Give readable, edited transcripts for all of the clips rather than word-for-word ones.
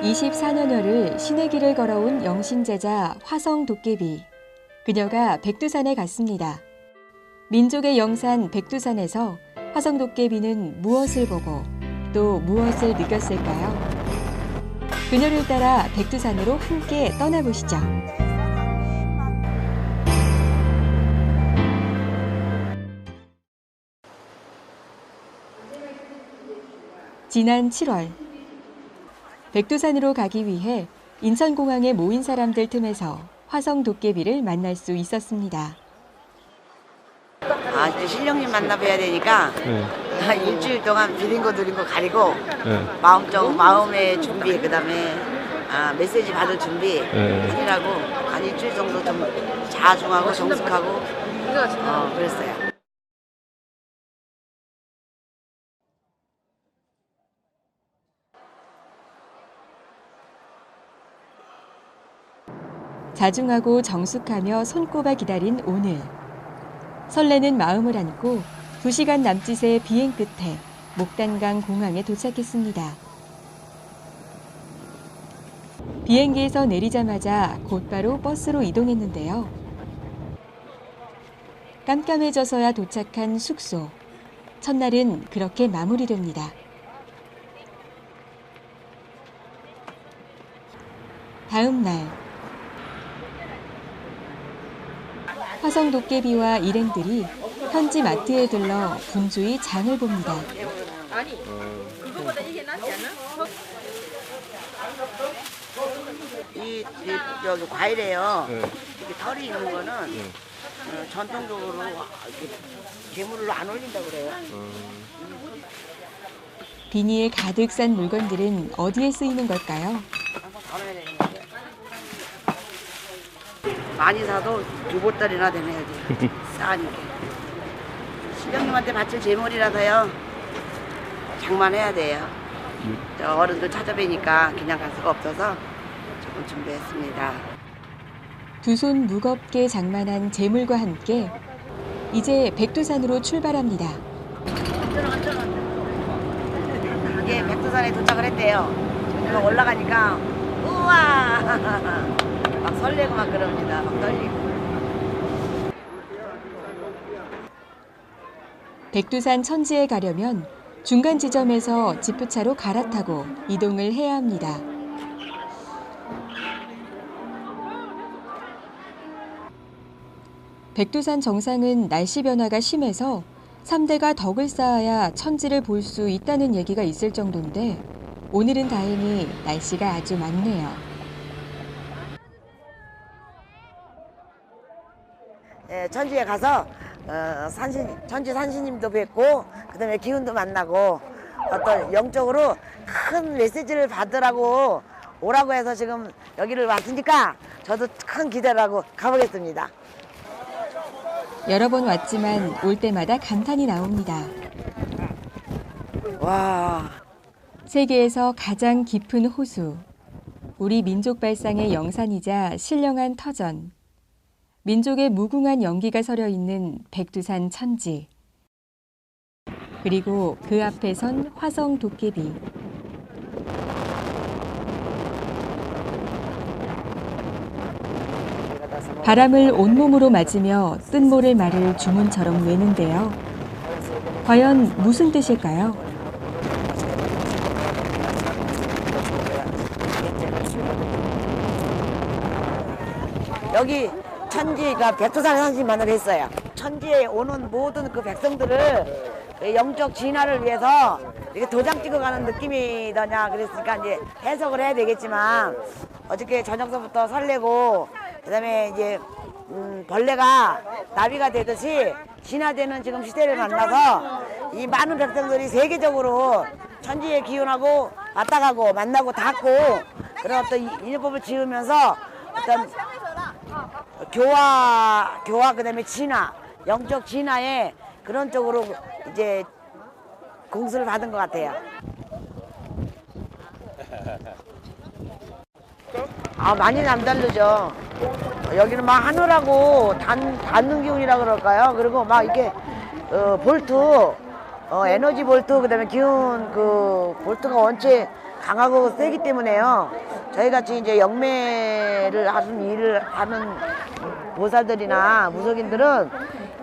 24년여를 신의 길을 걸어온 영신제자 화성도깨비. 그녀가 백두산에 갔습니다. 민족의 영산 백두산에서 화성도깨비는 무엇을 보고 또 무엇을 느꼈을까요? 그녀를 따라 백두산으로 함께 떠나보시죠. 지난 7월, 백두산으로 가기 위해 인천공항에 모인 사람들 틈에서 화성도깨비를 만날 수 있었습니다. 이제 신령님 만나봐야 되니까 일주일 동안 비린 거 누린 거 가리고 마음의 준비, 그다음에 메시지 받을 준비 하느라고 한 일주일 정도 좀 자중하고 정숙하고 그랬어요. 자중하고 정숙하며 손꼽아 기다린 오늘. 설레는 마음을 안고 2시간 남짓의 비행 끝에 목단강 공항에 도착했습니다. 비행기에서 내리자마자 곧바로 버스로 이동했는데요. 깜깜해져서야 도착한 숙소. 첫날은 그렇게 마무리됩니다. 다음 날. 화성도깨비와 일행들이 현지 마트에 들러 분주히 장을 봅니다. 아니, 그거보다 이게 낫지 않아? 여기 과일에요. 이렇게 털이 있는 거는 전통적으로 재물로 안 올린다고 그래요. 비닐 가득 싼 물건들은 어디에 쓰이는 걸까요? 많이 사도 2보따리나 되네요. 싸니까. 신령님한테 바칠 제물이라서요. 장만해야 돼요. 저 어른들 찾아뵈니까 그냥 갈 수가 없어서 조금 준비했습니다. 2손 무겁게 장만한 제물과 함께 이제 백두산으로 출발합니다. 이게 백두산에 도착을 했대요. 그래서 올라가니까 우와! 막 설레고 막 그럽니다. 막 떨리고. 백두산 천지에 가려면 중간 지점에서 지프차로 갈아타고 이동을 해야 합니다. 백두산 정상은 날씨 변화가 심해서 3대가 덕을 쌓아야 천지를 볼 수 있다는 얘기가 있을 정도인데 오늘은 다행히 날씨가 아주 맑네요. 예, 천지에 가서 천지 산신님도 뵙고 그다음에 기운도 만나고 어떤 영적으로 큰 메시지를 받으라고 오라고 해서 지금 여기를 왔으니까 저도 큰 기대를 하고 가보겠습니다. 여러 번 왔지만 올 때마다 감탄이 나옵니다. 와. 세계에서 가장 깊은 호수, 우리 민족 발상의 영산이자 신령한 터전, 민족의 무궁한 연기가 서려 있는 백두산 천지, 그리고 그 앞에 선 화성도깨비. 바람을 온몸으로 맞으며 뜻모를 말을 주문처럼 외는데요. 과연 무슨 뜻일까요? 여기 천지가 백두산 산신만을 했어요. 천지에 오는 모든 그 백성들을 영적 진화를 위해서 이렇게 도장 찍어가는 느낌이더냐 그랬으니까 이제 해석을 해야 되겠지만 어저께 저녁서부터 설레고 그다음에 이제 벌레가 나비가 되듯이 진화되는 지금 시대를 만나서 이 많은 백성들이 세계적으로 천지의 기운하고 맞닥하고 만나고 닿고 그런 어떤 인연법을 지으면서 어떤 교화 그다음에 진화, 영적 진화에 그런 쪽으로 이제 공수를 받은 것 같아요. 많이 남다르죠. 여기는 막 하늘하고 닿는 기운이라 그럴까요? 그리고 막 이렇게 볼트, 에너지 볼트, 그다음에 기운 그 볼트가 원체 강하고 세기 때문에요. 저희 같이 이제 영매를 하는 일을 하는 보살들이나 무속인들은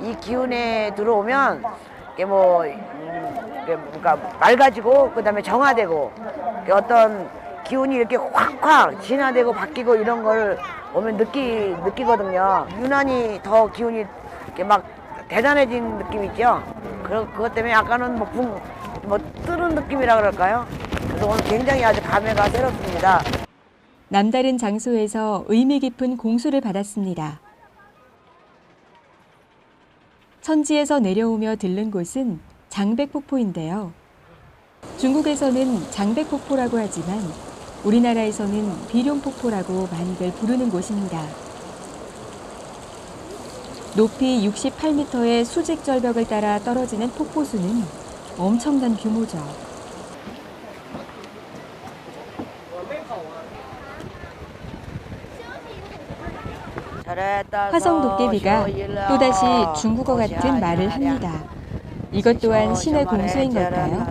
이 기운에 들어오면 이게 뭐 그러니까 맑아지고 그다음에 정화되고 어떤 기운이 이렇게 확확 진화되고 바뀌고 이런 걸 오면 느끼거든요. 유난히 더 기운이 이렇게 막 대단해진 느낌 있죠. 그것 때문에 아까는 뭐 뜨는 느낌이라 그럴까요? 그래서 오늘 굉장히 아주 감회가 새롭습니다. 남다른 장소에서 의미 깊은 공수를 받았습니다. 천지에서 내려오며 들른 곳은 장백폭포인데요. 중국에서는 장백폭포라고 하지만 우리나라에서는 비룡폭포라고 많이들 부르는 곳입니다. 높이 68m의 수직 절벽을 따라 떨어지는 폭포수는 엄청난 규모죠. 화성 도깨비가 또다시 중국어 같은 말을 합니다. 이것 또한 신의 공수인 걸까요?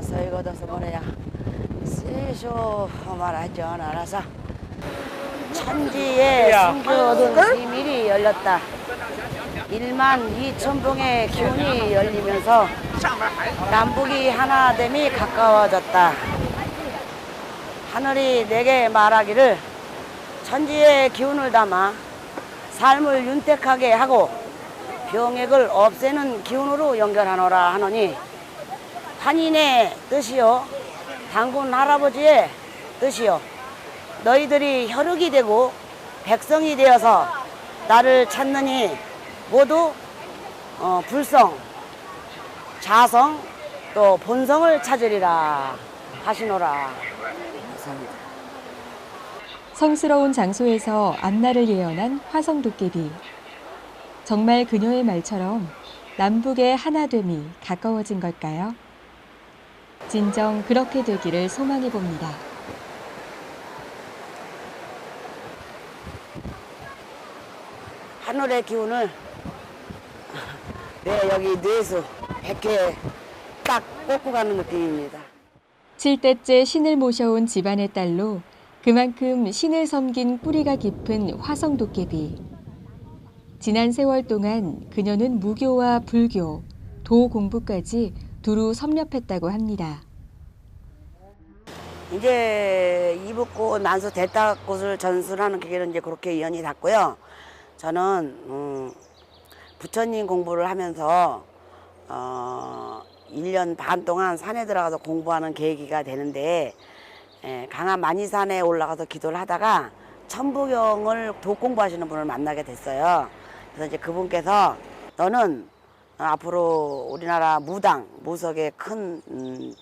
천지에 숨겨둔 비밀이 열렸다. 1만 2천 봉의 기운이 열리면서 남북이 하나됨이 가까워졌다. 하늘이 내게 말하기를 천지의 기운을 담아 삶을 윤택하게 하고 병액을 없애는 기운으로 연결하노라 하노니 한인의 뜻이요 당군 할아버지의 뜻이요 너희들이 혈육이 되고 백성이 되어서 나를 찾느니 모두 불성, 자성, 또 본성을 찾으리라 하시노라. 감사합니다. 성스러운 장소에서 앞날을 예언한 화성 도깨비. 정말 그녀의 말처럼 남북의 하나됨이 가까워진 걸까요? 진정 그렇게 되기를 소망해 봅니다. 하늘의 기운을 여기 뇌에서 100개 딱 꽂고 가는 느낌입니다. 7대째 신을 모셔온 집안의 딸로 그만큼 신을 섬긴 뿌리가 깊은 화성 도깨비. 지난 세월 동안 그녀는 무교와 불교, 도 공부까지 두루 섭렵했다고 합니다. 이제 이북꽃, 난소, 대따꽃을 전술하는 계기는 이제 그렇게 인연이 닿고요. 저는 부처님 공부를 하면서 1년 반 동안 산에 들어가서 공부하는 계기가 되는데 강화 만이산에 올라가서 기도를 하다가 천부경을 도 공부하시는 분을 만나게 됐어요. 그래서 이제 그분께서 너는 앞으로 우리나라 무당, 무속의 큰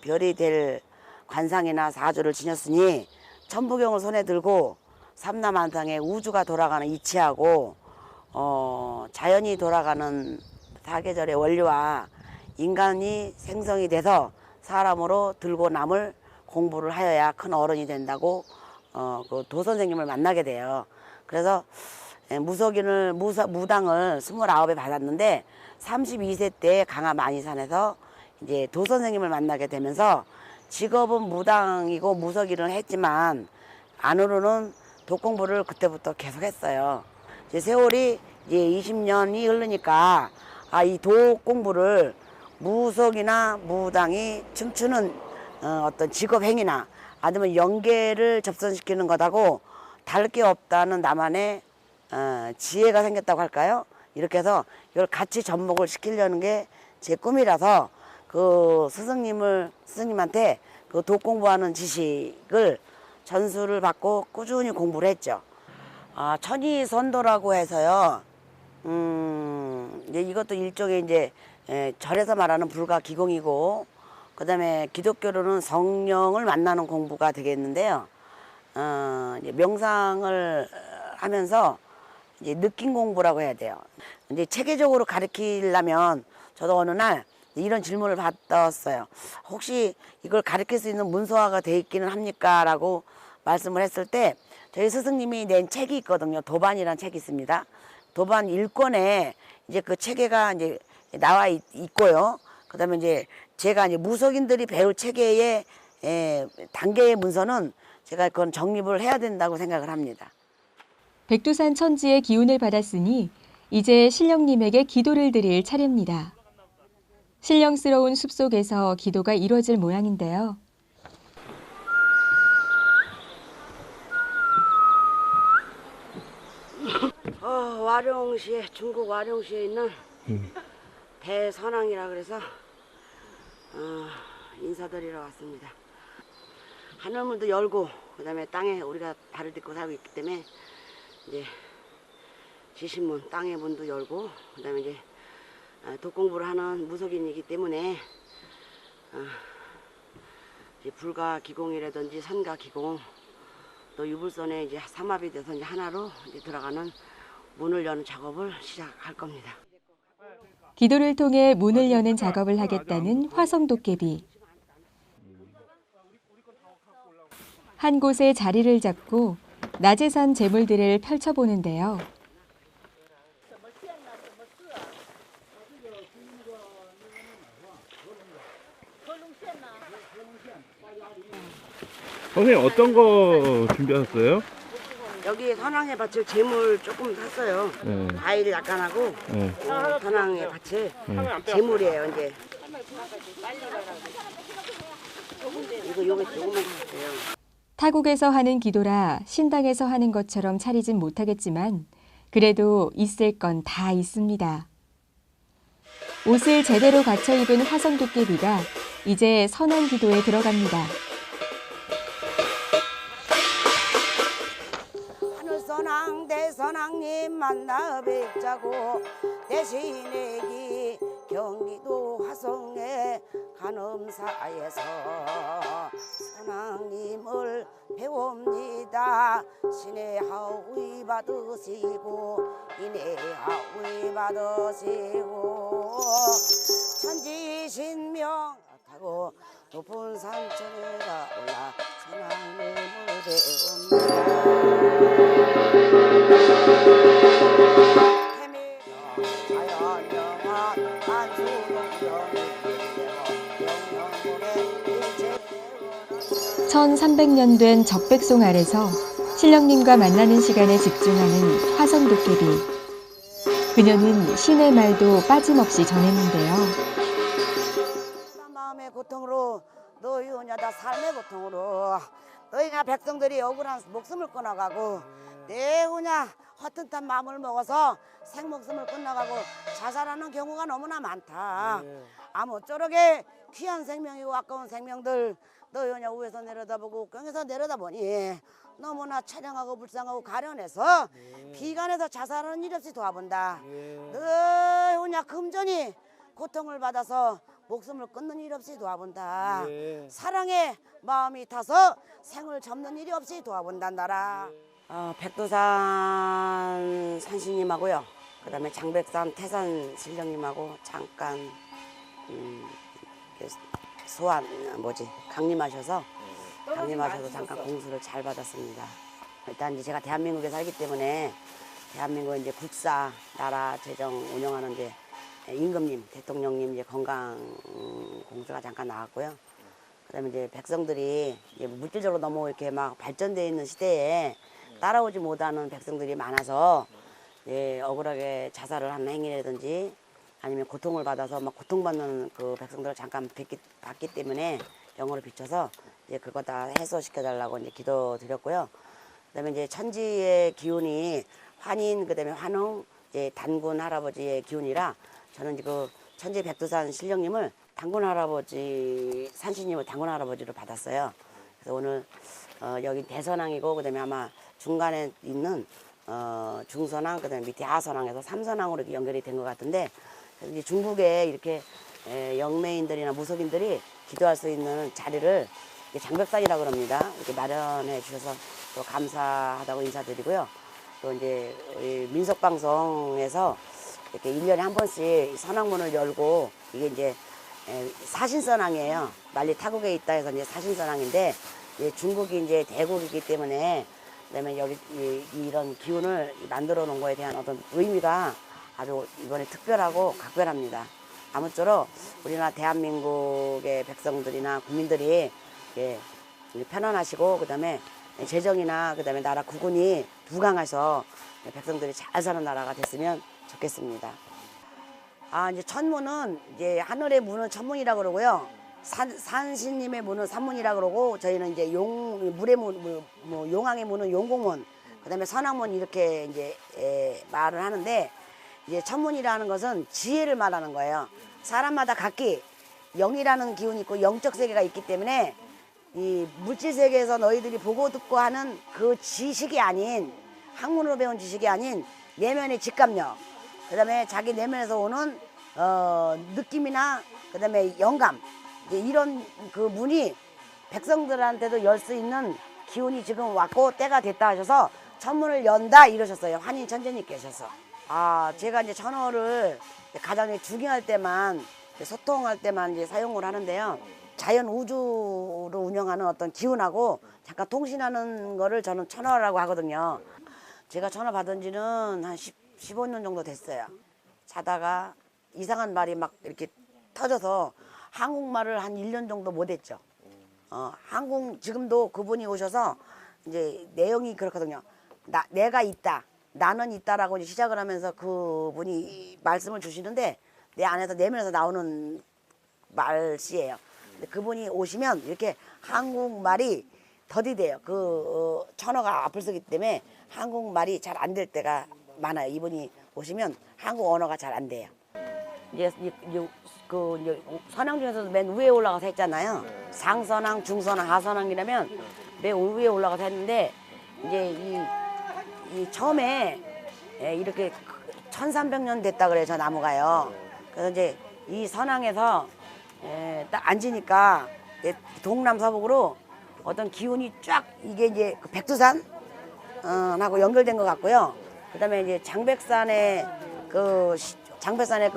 별이 될 관상이나 사주를 지녔으니 천부경을 손에 들고 삼라만상에 우주가 돌아가는 이치하고 자연이 돌아가는 사계절의 원리와 인간이 생성이 돼서 사람으로 들고 남을 공부를 하여야 큰 어른이 된다고 그 도 선생님을 만나게 돼요. 그래서 무당을 29에 받았는데 32세 때 강화 만이산에서 이제 도 선생님을 만나게 되면서 직업은 무당이고 무속일을 했지만 안으로는 도 공부를 그때부터 계속 했어요. 이제 세월이 이제 20년이 흐르니까 이 도 공부를 무속이나 무당이 춤추는 어떤 직업 행위나 아니면 연계를 접선시키는 것하고 다를 게 없다는 나만의 지혜가 생겼다고 할까요? 이렇게 해서 이걸 같이 접목을 시키려는 게 제 꿈이라서 그 스승님한테 그 도 공부하는 지식을 전수를 받고 꾸준히 공부를 했죠. 천이선도라고 해서요. 이제 이것도 일종의 이제 절에서 말하는 불가 기공이고, 그다음에 기독교로는 성령을 만나는 공부가 되겠는데요. 이제 명상을 하면서 이제 느낌 공부라고 해야 돼요. 이제 체계적으로 가르치려면 저도 어느 날 이런 질문을 받았어요. 혹시 이걸 가르칠 수 있는 문서화가 돼 있기는 합니까? 라고 말씀을 했을 때 저희 스승님이 낸 책이 있거든요. 도반이라는 책이 있습니다. 도반 1권에 이제 그 체계가 이제 나와 있고요. 그다음에 이제 제가 이제 무속인들이 배울 체계에 단계의 문서는 제가 그건 정립을 해야 된다고 생각을 합니다. 백두산 천지의 기운을 받았으니 이제 신령님에게 기도를 드릴 차례입니다. 신령스러운 숲속에서 기도가 이루어질 모양인데요. 와룡시에 중국 와룡시에 있는 대선왕이라 그래서 인사드리러 왔습니다. 하늘문도 열고 그다음에 땅에 우리가 발을 딛고 살고 있기 때문에 이제 지신문 땅의 문도 열고 그다음에 이제 독공부를 하는 무속인이기 때문에 이제 불가 기공이라든지 선가 기공 또 유불선에 이제 삼합이 돼서 이제 하나로 이제 들어가는 문을 여는 작업을 시작할 겁니다. 기도를 통해 문을 여는 작업을 하겠다는 화성도깨비. 한 곳에 자리를 잡고 낮에 산 재물들을 펼쳐보는데요. 선생님 어떤 거 준비하셨어요? 여기 선왕에 바칠 재물 조금 샀어요. 네. 과일 약간 하고 네. 선왕에 바칠 재물이에요. 이제 이거 요거 조금만 샀어요. 타국에서 하는 기도라 신당에서 하는 것처럼 차리진 못하겠지만 그래도 있을 건 다 있습니다. 옷을 제대로 갖춰 입은 화성도깨비가 이제 선한 기도에 들어갑니다. 하늘선왕 대선왕님 만나 뵙자고 대신내기 경기도 화성의 간음사에서 선왕님을 배웁니다. 신의 하위 받으시고 인의 하위 받으시고 천지신명 타고 높은 산천에가 올라 선왕님을 배웁니다. 1300년 된 적백송 아래서 신령님과 만나는 시간에 집중하는 화성도깨비. 그녀는 신의 말도 빠짐없이 전했는데요. 마음의 고통으로 너희오냐다 삶의 고통으로 너희가 백성들이 억울한 목숨을 끊어가고 내오냐 허튼한 마음을 먹어서 생목숨을 끊어가고 자살하는 경우가 너무나 많다. 아무쪼록에 귀한 생명이고 아까운 생명들 너희오냐 위에서 내려다보고 옥경에서 내려다보니 너무나 차량하고 불쌍하고 가련해서 비관해서 자살하는 일 없이 도와본다. 너희오냐 금전이 고통을 받아서 목숨을 끊는 일 없이 도와본다. 사랑의 마음이 타서 생을 접는 일이 없이 도와본단다라. 백두산 산신님하고요. 그다음에 장백산 태산 신령님하고 잠깐 강림하셔서 잠깐 공수를 잘 받았습니다. 일단 이제 제가 대한민국에 살기 때문에 대한민국 이제 국사 나라 재정 운영하는 이제 임금님, 대통령님 이제 건강 공수가 잠깐 나왔고요. 그다음에 이제 백성들이 이제 물질적으로 너무 이렇게 막 발전되어 있는 시대에 따라오지 못하는 백성들이 많아서 억울하게 자살을 하는 행위라든지 아니면 고통을 받아서 막 고통받는 그 백성들을 잠깐 봤기 때문에 영어로 비춰서 이제 그거 다 해소시켜 달라고 이제 기도드렸고요. 그다음에 이제 천지의 기운이 환인 그다음에 환웅 이제 단군 할아버지의 기운이라 저는 이제 그 천지 백두산 신령님을 단군 할아버지 산신님을 단군 할아버지로 받았어요. 그래서 오늘 여기 대선왕이고 그다음에 아마 중간에 있는 중선왕 그다음에 밑에 하선왕에서 삼선왕으로 이렇게 연결이 된 것 같은데 이제 중국에 이렇게 영매인들이나 무속인들이 기도할 수 있는 자리를 장백산이라고 그럽니다. 이렇게 마련해 주셔서 또 감사하다고 인사드리고요. 또 이제 우리 민속방송에서 이렇게 1년에 한 번씩 선왕문을 열고 이게 이제 사신선왕이에요. 만리 타국에 있다 해서 이제 사신선왕인데 중국이 이제 대국이기 때문에 그다음에 여기 이런 기운을 만들어 놓은 거에 대한 어떤 의미가 아주 이번에 특별하고 각별합니다. 아무쪼록 우리나라 대한민국의 백성들이나 국민들이 이렇게 편안하시고 그다음에 재정이나 그다음에 나라 국운이 부강해서 백성들이 잘 사는 나라가 됐으면 좋겠습니다. 이제 천문은 이제 하늘의 문은 천문이라 그러고요. 산신님의 문은 산문이라 그러고 저희는 이제 물의 문, 용왕의 문은 용공문, 그다음에 선왕문 이렇게 이제 말을 하는데 이제 천문이라는 것은 지혜를 말하는 거예요. 사람마다 각기 영이라는 기운이 있고 영적 세계가 있기 때문에 이 물질 세계에서 너희들이 보고 듣고 하는 그 지식이 아닌 학문으로 배운 지식이 아닌 내면의 직감력, 그다음에 자기 내면에서 오는 느낌이나 그다음에 영감, 이제 이런 그 문이 백성들한테도 열 수 있는 기운이 지금 왔고 때가 됐다 하셔서 천문을 연다 이러셨어요. 환인 천재님께서. 제가 이제 천어를 가장 중요할 때만 소통할 때만 이제 사용을 하는데요. 자연 우주로 운영하는 어떤 기운하고 잠깐 통신하는 거를 저는 천어라고 하거든요. 제가 천어 받은 지는 한 15년 정도 됐어요. 자다가 이상한 말이 막 이렇게 터져서 한국말을 한 1년 정도 못했죠. 지금도 그분이 오셔서 이제 내용이 그렇거든요. 내가 있다, 나는 있다라고 이제 시작을 하면서 그분이 말씀을 주시는데 내 안에서 내면에서 나오는 말씨예요. 근데 그분이 오시면 이렇게 한국말이 더디돼요. 천어가 앞을 쓰기 때문에 한국말이 잘 안 될 때가 많아요. 이분이 오시면 한국 언어가 잘 안 돼요. 이제 선왕 중에서도 맨 위에 올라가서 했잖아요. 상선왕, 중선왕, 하선왕이라면 맨 위에 올라가서 했는데 이제 이 처음에 이렇게 1300년 됐다 그래요. 저 나무가요. 그래서 이제 이 선왕에서 딱 앉으니까 동남서북으로 어떤 기운이 쫙 이게 이제 그 백두산 하고 연결된 것 같고요. 그다음에 이제 장백산에 그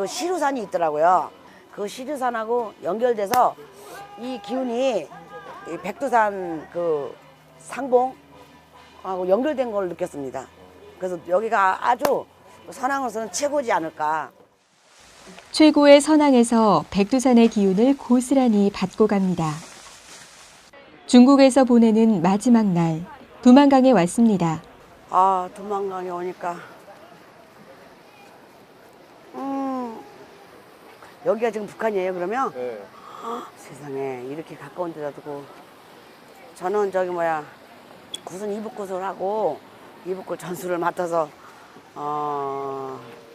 시루산이 있더라고요. 그 시루산하고 연결돼서 이 기운이 이 백두산 그 상봉하고 연결된 걸 느꼈습니다. 그래서 여기가 아주 선왕으로서는 최고지 않을까. 최고의 선왕에서 백두산의 기운을 고스란히 받고 갑니다. 중국에서 보내는 마지막 날, 두만강에 왔습니다. 두만강에 오니까 여기가 지금 북한이에요, 그러면? 네. 세상에 이렇게 가까운 데다 두고 저는 구순 이북굿을 하고 이북굿 전수를 맡아서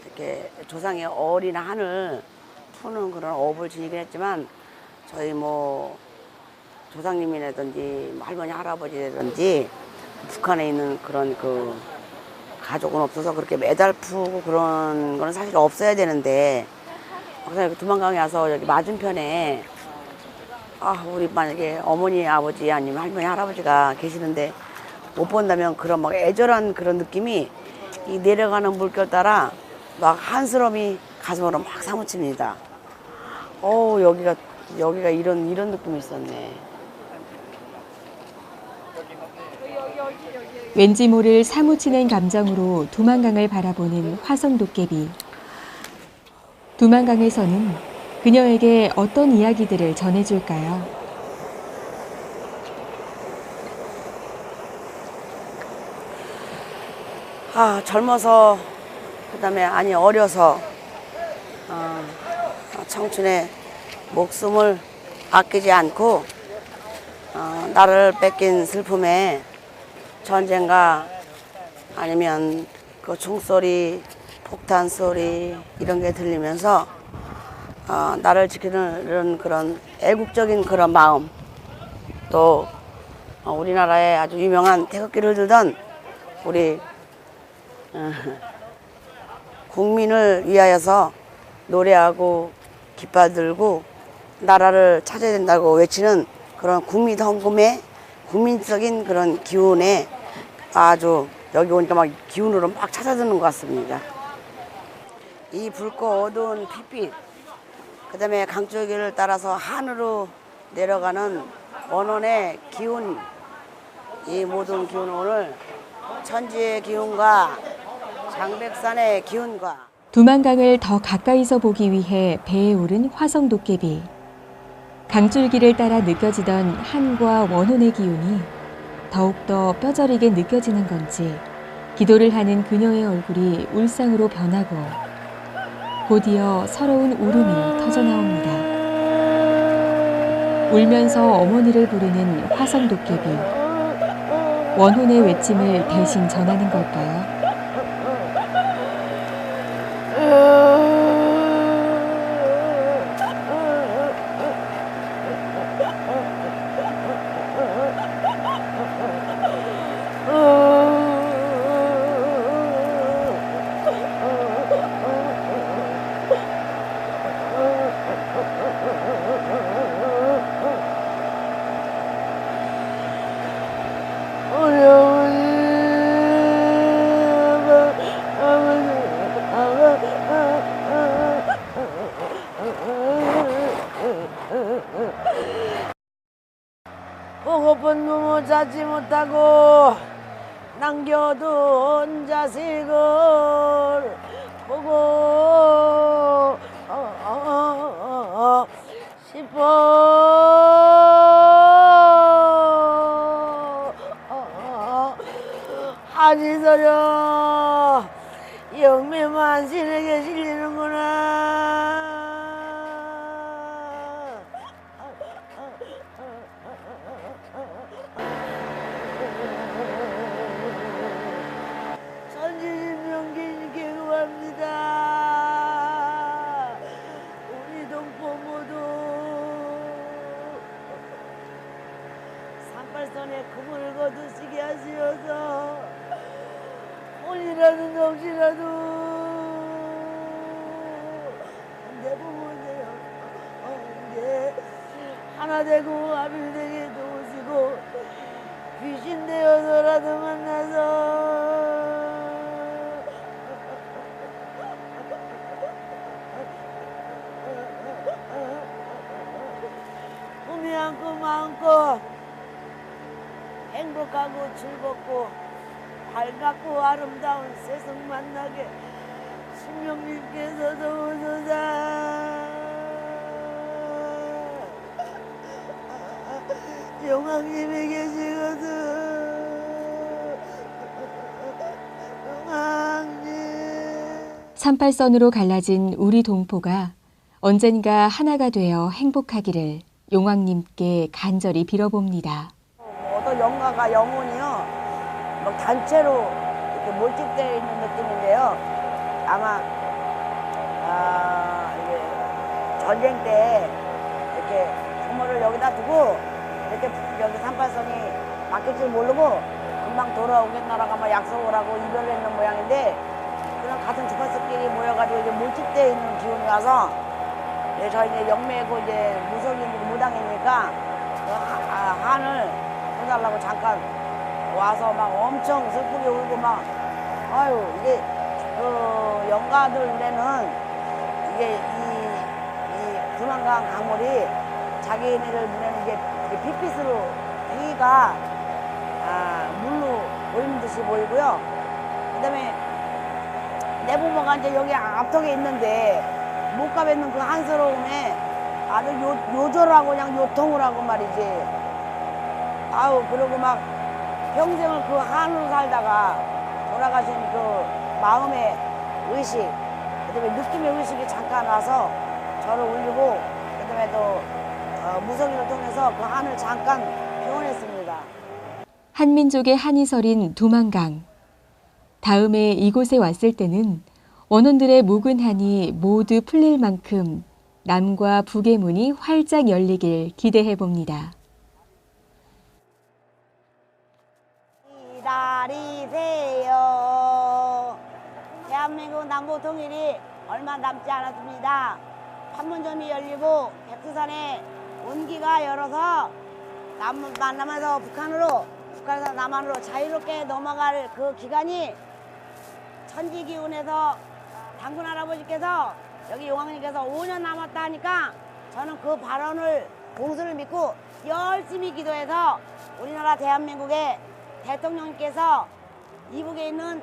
이렇게 조상의 어린 한을 푸는 그런 업을 지니긴 했지만 저희 조상님이라든지 할머니 할아버지라든지 북한에 있는 그런 그 가족은 없어서 그렇게 매달 푸고 그런 거는 사실 없어야 되는데 두만강에 와서 여기 맞은편에 우리 만약에 어머니 아버지 아니면 할머니 할아버지가 계시는데 못 본다면 그런 막 애절한 그런 느낌이 이 내려가는 물결 따라 막 한스러움이 가슴으로 막 사무칩니다. 여기가 이런 느낌이 있었네. 왠지 모를 사무치는 감정으로 두만강을 바라보는 화성도깨비. 두만강에서는 그녀에게 어떤 이야기들을 전해줄까요? 젊어서 그다음에 어려서 청춘의 목숨을 아끼지 않고 나를 뺏긴 슬픔에 전쟁과 아니면 그 총소리, 폭탄 소리 이런 게 들리면서 나를 지키는 그런 애국적인 그런 마음, 또 우리나라에 아주 유명한 태극기를 들던 우리 국민을 위하여서 노래하고 깃발 들고 나라를 찾아야 된다고 외치는 그런 국민 헌금의 국민적인 그런 기운에 아주 여기 오니까 막 기운으로 막 찾아드는 것 같습니다. 이 붉고 어두운 핏빛, 그 다음에 강줄기를 따라서 하늘로 내려가는 원원의 기운, 이 모든 기운을 오늘 천지의 기운과 장백산의 기운과 두만강을 더 가까이서 보기 위해 배에 오른 화성도깨비. 강줄기를 따라 느껴지던 한과 원혼의 기운이 더욱더 뼈저리게 느껴지는 건지 기도를 하는 그녀의 얼굴이 울상으로 변하고 곧이어 서러운 울음이 터져나옵니다. 울면서 어머니를 부르는 화성도깨비. 원혼의 외침을 대신 전하는 걸까요? 보고픈 부모 찾지 못하고 남겨둔 자식을 보고 싶어. 하지서려 영매만 신에게 실리는구나. 천지진명기님께 구합니다. 우리 동포 모두 산발선에 금을 거두시게 하시어서 혼이라는 없이라도 내 부모님 언제 하나 되고 아비 되게 도우시고 귀신 되어서라도 만나서 꿈이 안고 마음껏 행복하고 즐겁고 밝고 아름다운 세상 만나게 신명님께서 도우소서. 용왕님이 계시거든. 용왕님. 38선으로 갈라진 우리 동포가 언젠가 하나가 되어 행복하기를 용왕님께 간절히 빌어봅니다. 어떤 영가가 영혼이요 막 단체로 이렇게 몰집되어 있는 느낌인데요. 아마 이게 전쟁 때 이렇게 부모를 여기다 두고 이렇게 여기 38선이 바뀔 줄 모르고 금방 돌아오겠나라고 아마 약속을 하고 이별을 했는 모양인데 그냥 같은 주파수끼리 모여가지고 이제 몰집되어 있는 기운이 와서 저희 이제 영매고 이제 무속인들이 무당이니까 그 한을 해달라고 잠깐 와서 막 엄청 슬프게 울고 막 아유 이게 그 영가들 눈에는 이게 이 분황강 강물이 자기네들 눈에는 이게 빛빛으로 피가 물로 보이는 듯이 보이고요. 그다음에 내 부모가 이제 여기 앞턱에 있는데 못가 뵙는 그 한스러움에 아주 요절하고 그냥 요통을 하고 말이지. 아우 그러고 막 평생을 그 한으로 살다가 돌아가신 그 마음의 의식, 그다음에 느낌의 의식이 잠깐 와서 저를 울리고 그다음에 또 무속인을 통해서 그 한을 잠깐 표현했습니다. 한민족의 한이 서린 두만강. 다음에 이곳에 왔을 때는 원혼들의 묵은 한이 모두 풀릴 만큼 남과 북의 문이 활짝 열리길 기대해 봅니다. 기다리세요. 대한민국 남북 통일이 얼마 남지 않았습니다. 판문점이 열리고 백두산에 온기가 열어서 남한에서 북한으로, 북한에서 남한으로 자유롭게 넘어갈 그 기간이 천지기운에서 당군 할아버지께서 여기 용왕님께서 5년 남았다 하니까 저는 그 발언을 공수를 믿고 열심히 기도해서 우리나라 대한민국의 대통령님께서 이북에 있는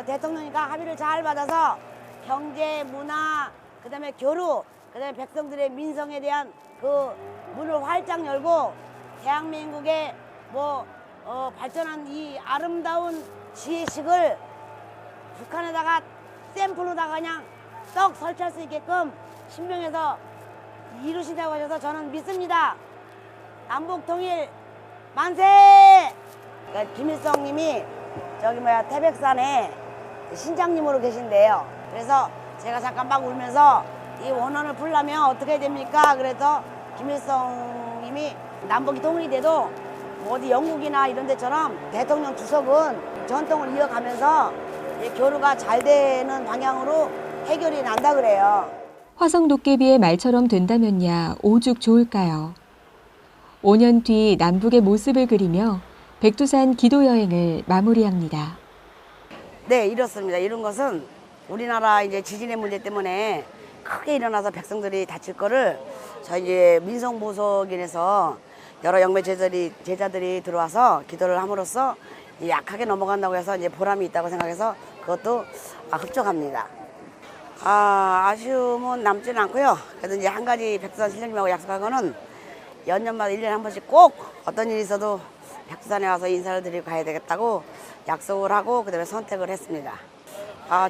대통령님과 합의를 잘 받아서 경제, 문화, 그다음에 교류, 그다음에 백성들의 민성에 대한 그 문을 활짝 열고 대한민국의 발전한 이 아름다운 지혜식을 북한에다가 샘플로다가 그냥 떡 설치할 수 있게끔 신명해서 이루신다고 하셔서 저는 믿습니다. 남북 통일 만세! 그러니까 김일성 님이 태백산에 신장님으로 계신데요. 그래서 제가 잠깐 막 울면서 이 원한을 풀려면 어떻게 됩니까? 그래서 김일성 님이 남북이 통일이 돼도 어디 영국이나 이런 데처럼 대통령 주석은 전통을 이어가면서 교류가 잘 되는 방향으로 해결이 난다 그래요. 화성도깨비의 말처럼 된다면야 오죽 좋을까요? 5년 뒤 남북의 모습을 그리며 백두산 기도여행을 마무리합니다. 네, 이렇습니다. 이런 것은 우리나라 이제 지진의 문제 때문에 크게 일어나서 백성들이 다칠 거를 저희 이제 민속보석인에서 여러 영매 제자들이 들어와서 기도를 함으로써 약하게 넘어간다고 해서 이제 보람이 있다고 생각해서 그것도 흡족합니다. 아쉬움은 남지는 않고요. 그래도 이제 한 가지 백두산 신령님하고 약속한 거는 연년마다 1년에 한 번씩 꼭 어떤 일이 있어도 백두산에 와서 인사를 드리고 가야 되겠다고 약속을 하고 그다음에 선택을 했습니다.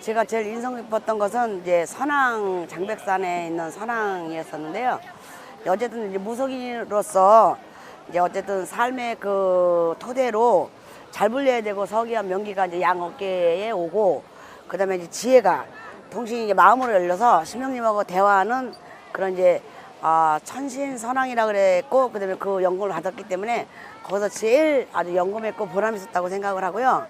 제가 제일 인상 깊었던 것은 이제 선앙, 장백산에 있는 선앙이었었는데요. 어쨌든 이제 무속인으로서 이제 어쨌든 삶의 그 토대로 잘 불려야 되고 서기와 명기가 이제 양 어깨에 오고 그다음에 이제 지혜가 통신이 이제 마음으로 열려서 신명님하고 대화하는 그런 이제 천신 선왕이라 그랬고 그다음에 그 연금을 받았기 때문에 거기서 제일 아주 연금했고 보람 있었다고 생각을 하고요.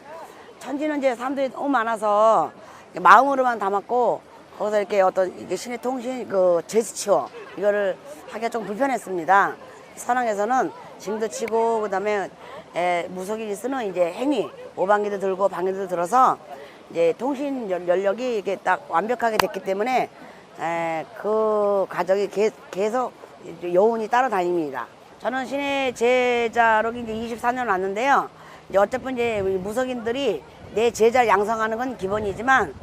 천지는 이제 사람들이 너무 많아서 마음으로만 담았고 거기서 이렇게 어떤 이게 신의 통신 그 제스처 이거를 하기가 좀 불편했습니다. 선왕에서는 징도 치고 그다음에 무속인이 쓰는 이제 행위 오방기도 들고 방기도 들어서 이제 통신 연력이 이게 딱 완벽하게 됐기 때문에 그 과정이 계속 여운이 따라다닙니다. 저는 신의 제자로 이제 24년 왔는데요. 이제 어차피 이제 무속인들이 내 제자를 양성하는 건 기본이지만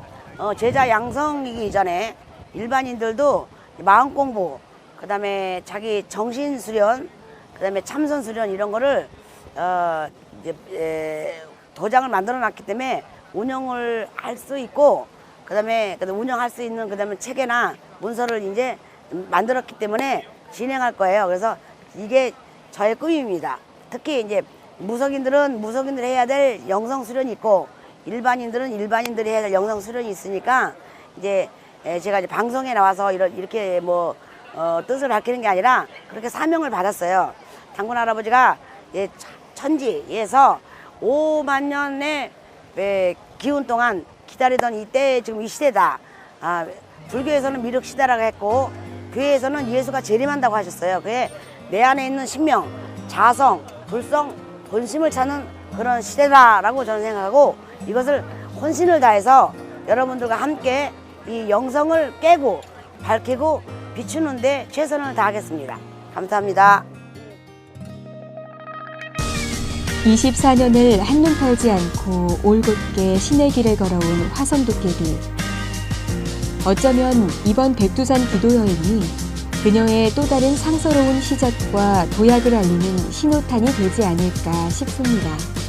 제자 양성이기 이전에 일반인들도 마음 공부, 그다음에 자기 정신 수련, 그다음에 참선 수련 이런 거를 이제 도장을 만들어 놨기 때문에 운영을 할 수 있고 그다음에 운영할 수 있는 그다음에 체계나 문서를 이제 만들었기 때문에 진행할 거예요. 그래서 이게 저의 꿈입니다. 특히 이제 무속인들은 무속인들이 해야 될 영성 수련이 있고 일반인들은 일반인들이 해야 될 영성 수련이 있으니까 이제 제가 이제 방송에 나와서 이렇게 뜻을 밝히는 게 아니라 그렇게 사명을 받았어요. 장군 할아버지가 천지에서 5만 년의 기운 동안 기다리던 이때 지금 이 시대다. 불교에서는 미륵 시대라고 했고 교회에서는 예수가 재림한다고 하셨어요. 그게 내 안에 있는 신명, 자성, 불성, 본심을 찾는 그런 시대다라고 저는 생각하고 이것을 혼신을 다해서 여러분들과 함께 이 영성을 깨고 밝히고 비추는 데 최선을 다하겠습니다. 감사합니다. 24년을 한눈 팔지 않고 올곧게 신의 길을 걸어온 화성도깨비. 어쩌면 이번 백두산 기도여행이 그녀의 또 다른 상서로운 시작과 도약을 알리는 신호탄이 되지 않을까 싶습니다.